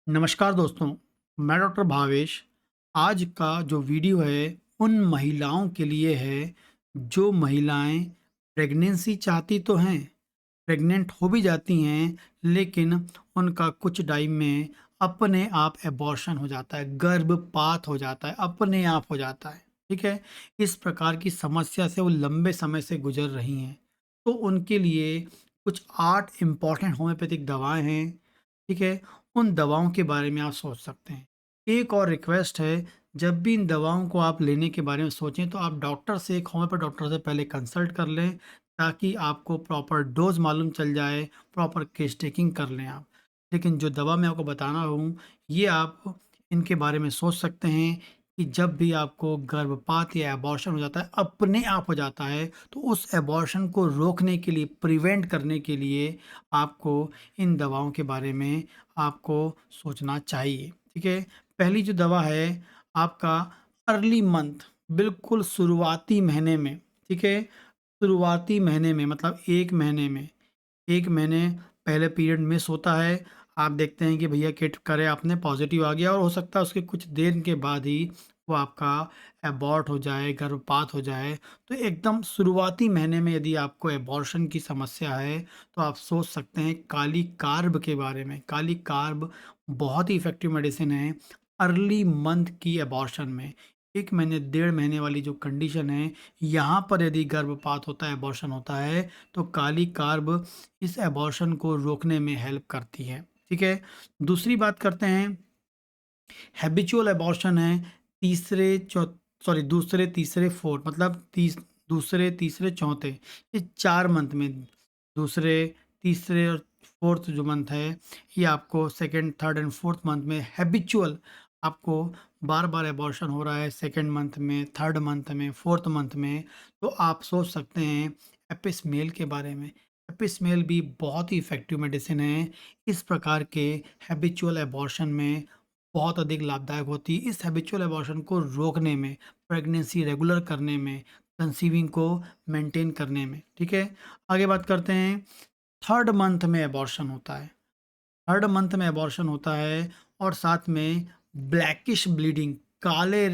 नमस्कार दोस्तों, मैं डॉक्टर भावेश। आज का जो वीडियो है उन महिलाओं के लिए है जो महिलाएं प्रेगनेंसी चाहती तो हैं, प्रेग्नेंट हो भी जाती हैं, लेकिन उनका कुछ टाइम में अपने आप एबॉर्शन हो जाता है, गर्भपात हो जाता है, अपने आप हो जाता है। ठीक है? इस प्रकार की समस्या से वो लंबे समय से गुजर रही हैं। तो उनके लिए कुछ 8 इम्पॉर्टेंट होम्योपैथिक दवाएं हैं। ठीक है? उन दवाओं के बारे में आप सोच सकते हैं। एक और रिक्वेस्ट है, जब भी इन दवाओं को आप लेने के बारे में सोचें तो आप डॉक्टर से, एक होम्योपैथ डॉक्टर से पहले कंसल्ट कर लें, ताकि आपको प्रॉपर डोज़ मालूम चल जाए, प्रॉपर केस टेकिंग कर लें आप। लेकिन जो दवा मैं आपको बता रहा हूँ, ये आप इनके बारे में सोच सकते हैं कि जब भी आपको गर्भपात या अबॉर्शन हो जाता है, अपने आप हो जाता है, तो उस अबॉर्शन को रोकने के लिए, प्रिवेंट करने के लिए आपको इन दवाओं के बारे में आपको सोचना चाहिए। ठीक है? पहली जो दवा है आपका अर्ली मंथ, बिल्कुल शुरुआती महीने में। ठीक है? शुरुआती महीने में मतलब 1 महीने में, 1 महीने पहले पीरियड मिस होता है। आप देखते हैं कि भैया किट करे आपने, पॉज़िटिव आ गया और हो सकता है उसके कुछ देर के बाद ही वो आपका एबॉर्ट हो जाए, गर्भपात हो जाए। तो एकदम शुरुआती महीने में यदि आपको एबॉर्शन की समस्या है, तो आप सोच सकते हैं काली कार्ब के बारे में। काली कार्ब बहुत ही इफ़ेक्टिव मेडिसिन है अर्ली मंथ की एबॉर्शन में। 1 महीने, डेढ़ महीने वाली जो कंडीशन है, यहाँ पर यदि गर्भपात होता है, एबॉर्शन होता है, तो काली कार्ब इस एबॉर्शन को रोकने में हेल्प करती है। ठीक है? दूसरी बात करते हैं, हैबिचुअल एबॉर्शन है, तीसरे चौ सॉरी दूसरे, तीसरे, फोर्थ मतलब दूसरे, तीसरे, चौथे, ये 4 मंथ में, दूसरे, तीसरे और फोर्थ जो मंथ है, ये आपको second, third and fourth month में हैबिचुअल आपको बार-बार एबॉर्शन हो रहा है, सेकंड मंथ में, थर्ड मंथ में, फोर्थ मंथ में, तो आप सोच सकते हैं एपिसमेल के बारे में। एपिसमेल भी बहुत ही इफ़ेक्टिव मेडिसिन है, इस प्रकार के हैबिचुअल एबॉर्शन में बहुत अधिक लाभदायक होती है। इस हैबिचुअल अबॉर्शन को रोकने में, प्रेगनेंसी रेगुलर करने में, कंसीविंग को मेंटेन करने में। ठीक है? आगे बात करते हैं, थर्ड मंथ में अबॉर्शन होता है। थर्ड मंथ में अबॉर्शन होता है और साथ में ब्लैकिश ब्लीडिंग, काले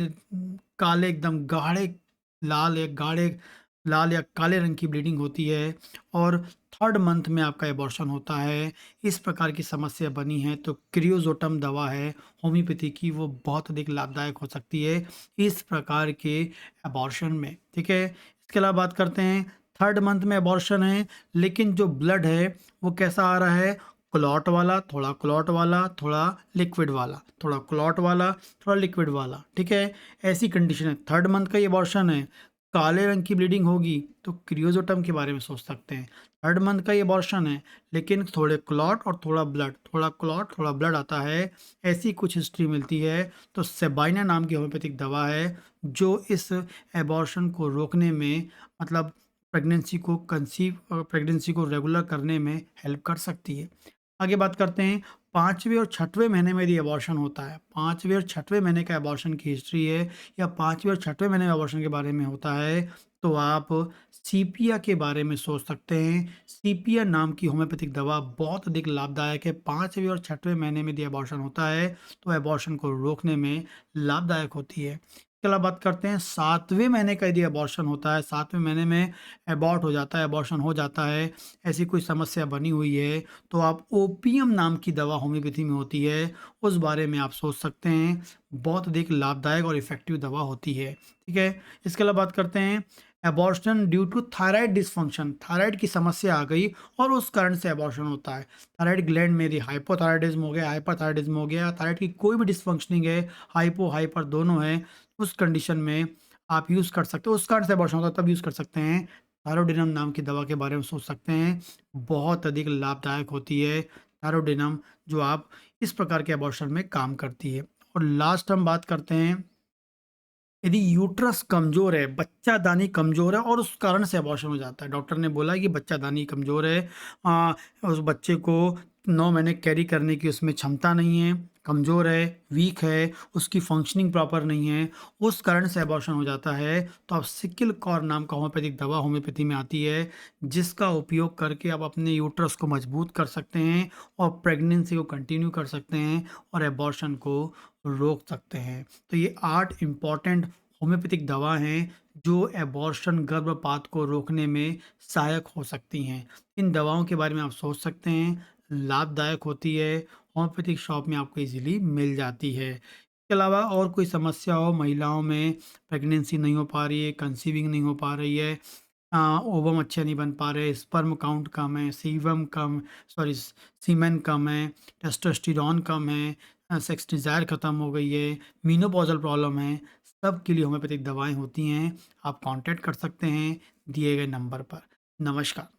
काले एकदम गाढ़े लाल या गाढ़े लाल या काले रंग की ब्लीडिंग होती है और थर्ड मंथ में आपका एबॉर्शन होता है। इस प्रकार की समस्या बनी है तो क्रियोजोटम दवा है होम्योपैथी की, वो बहुत अधिक लाभदायक हो सकती है इस प्रकार के एबॉर्शन में। ठीक है? इसके अलावा बात करते हैं, थर्ड मंथ में एबॉर्शन है, लेकिन जो ब्लड है वो कैसा आ रहा है, क्लॉट वाला, थोड़ा क्लॉट वाला, थोड़ा लिक्विड वाला, थोड़ा क्लॉट वाला, थोड़ा लिक्विड वाला। ठीक है? ऐसी कंडीशन है, थर्ड मंथ का ये अबॉर्शन है, काले रंग की ब्लीडिंग होगी तो क्रियोजोटम के बारे में सोच सकते हैं। थर्ड मंथ का ये अबॉर्शन है, लेकिन थोड़े क्लॉट और थोड़ा ब्लड, थोड़ा क्लॉट थोड़ा ब्लड आता है, ऐसी कुछ हिस्ट्री मिलती है, तो सेबाइना नाम की होम्योपैथिक दवा है जो इस एबॉर्शन को रोकने में, मतलब प्रेगनेंसी को रेगुलर करने में हेल्प कर सकती है। आगे बात करते हैं, 5वें और 6वें महीने में यदि अबॉर्शन होता है, 5वें और 6वें महीने का अबॉर्शन की हिस्ट्री है या 5वें और 6वें महीने में अबॉर्शन के बारे में होता है, तो आप सीपिया के बारे में सोच सकते हैं। सीपिया नाम की होम्योपैथिक दवा बहुत अधिक लाभदायक है। 5वें और 6वें महीने में यदि अबॉर्शन होता है, तो अबॉर्शन को रोकने में लाभदायक होती है। इसके अलावा बात करते हैं, 7वें महीने का यदि अबॉर्शन होता है, 7वें महीने में एबॉर्ट हो जाता है, अबॉर्शन हो जाता है, ऐसी कोई समस्या बनी हुई है, तो आप ओपियम नाम की दवा होम्योपैथी में होती है, उस बारे में आप सोच सकते हैं। बहुत अधिक लाभदायक और इफ़ेक्टिव दवा होती है। ठीक है? इसके अलावा बात करते हैं, abortion due to thyroid dysfunction, thyroid की समस्या आ गई और उस कारण से अबॉर्शन होता है। थायराइड ग्लैंड में यदि हाइपोथायरायडिज़्म हो गया, हाइपरथायरायडिज़्म हो गया, थायराइड की कोई भी डिसफंक्शनिंग है, हाइपो, हाइपर दोनों है, उस कंडीशन में आप यूज़ कर सकते हो, उस कारण से अबॉर्शन होता है तब यूज़ कर सकते हैं। थायरोडिनम नाम की दवा के बारे में सोच सकते हैं, बहुत अधिक लाभदायक होती है थायरोडिनम, जो आप इस प्रकार के अबॉर्शन में काम करती है। और लास्ट हम बात करते हैं, यदि यूट्रस कमज़ोर है, बच्चादानी कमज़ोर है और उस कारण से अबॉर्शन हो जाता है। डॉक्टर ने बोला कि बच्चादानी कमज़ोर है, उस बच्चे को 9 महीने कैरी करने की उसमें क्षमता नहीं है, कमज़ोर है, वीक है, उसकी फंक्शनिंग प्रॉपर नहीं है, उस कारण से अबॉर्शन हो जाता है, तो आप सिकिल कॉर नाम का होम्योपैथिक दवा होम्योपैथी में आती है, जिसका उपयोग करके आप अपने यूट्रस को मजबूत कर सकते हैं और प्रेगनेंसी को कंटिन्यू कर सकते हैं और अबॉर्शन को रोक सकते हैं। तो ये 8 इम्पॉर्टेंट होम्योपैथिक दवा हैं, जो अबॉर्शन गर्भपात को रोकने में सहायक हो सकती हैं। इन दवाओं के बारे में आप सोच सकते हैं, लाभदायक होती है, होम्योपैथिक शॉप में आपको ईज़िली मिल जाती है। इसके अलावा और कोई समस्या हो महिलाओं में, प्रेगनेंसी नहीं हो पा रही है, कंसीविंग नहीं हो पा रही है, ओवम अच्छे नहीं बन पा रहे, स्पर्म काउंट कम है, सीमेन कम है, टेस्टोस्टेरोन कम है, सेक्स डिज़ायर खत्म हो गई है, मेनोपॉज़ल प्रॉब्लम है, सब के लिए होम्योपैथिक दवाएँ होती हैं। आप कॉन्टैक्ट कर सकते हैं दिए गए नंबर पर। नमस्कार।